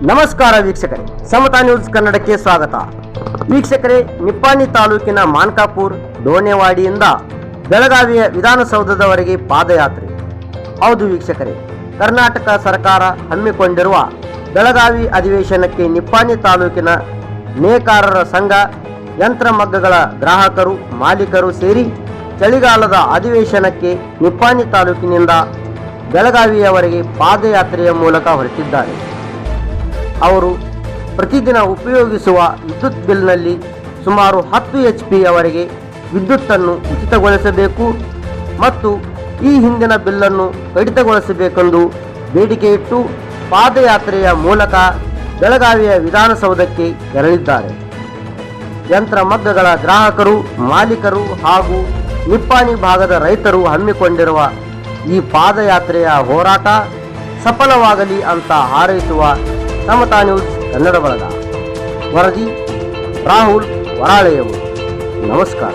ನಮಸ್ಕಾರ ವೀಕ್ಷಕರೇ, ಸಮತಾ ನ್ಯೂಸ್ ಕನ್ನಡಕ್ಕೆ ಸ್ವಾಗತ. ವೀಕ್ಷಕರೇ, ನಿಪ್ಪಾಣಿ ತಾಲೂಕಿನ ಮಾನ್ಕಾಪುರ್ ಡೋಣೆವಾಡಿಯಿಂದ ಬೆಳಗಾವಿಯ ವಿಧಾನಸೌಧದವರೆಗೆ ಪಾದಯಾತ್ರೆ. ಹೌದು ವೀಕ್ಷಕರೇ, ಕರ್ನಾಟಕ ಸರ್ಕಾರ ಹಮ್ಮಿಕೊಂಡಿರುವ ಬೆಳಗಾವಿ ಅಧಿವೇಶನಕ್ಕೆ ನಿಪ್ಪಾಣಿ ತಾಲೂಕಿನ ನೇಕಾರರ ಸಂಘ, ಯಂತ್ರಮಗ್ಗಗಳ ಗ್ರಾಹಕರು, ಮಾಲೀಕರು ಸೇರಿ ಚಳಿಗಾಲದ ಅಧಿವೇಶನಕ್ಕೆ ನಿಪ್ಪಾಣಿ ತಾಲೂಕಿನಿಂದ ಬೆಳಗಾವಿಯವರೆಗೆ ಪಾದಯಾತ್ರೆಯ ಮೂಲಕ ಹೊರಟಿದ್ದಾರೆ. ಅವರು ಪ್ರತಿದಿನ ಉಪಯೋಗಿಸುವ ವಿದ್ಯುತ್ ಬಿಲ್ನಲ್ಲಿ ಸುಮಾರು 10 HP ಯವರೆಗೆ ವಿದ್ಯುತ್ತನ್ನು ಉಚಿತಗೊಳಿಸಬೇಕು ಮತ್ತು ಈ ಹಿಂದಿನ ಬಿಲ್ಲನ್ನು ಕಡಿತಗೊಳಿಸಬೇಕೆಂದು ಬೇಡಿಕೆ ಇಟ್ಟು ಪಾದಯಾತ್ರೆಯ ಮೂಲಕ ಬೆಳಗಾವಿಯ ವಿಧಾನಸೌಧಕ್ಕೆ ತೆರಳಿದ್ದಾರೆ. ಯಂತ್ರಮಗ್ಗಗಳ ಗ್ರಾಹಕರು, ಮಾಲೀಕರು ಹಾಗೂ ನಿಪ್ಪಾಣಿ ಭಾಗದ ರೈತರು ಹಮ್ಮಿಕೊಂಡಿರುವ ಈ ಪಾದಯಾತ್ರೆಯ ಹೋರಾಟ ಸಫಲವಾಗಲಿ ಅಂತ ಹಾರೈಸುವ ಸಮತಾ ನ್ಯೂಸ್ ಕನ್ನಡ ಬಳಗ. ವರದಿ ರಾಹುಲ್ ವರಾಳೆಯವರು. ನಮಸ್ಕಾರ.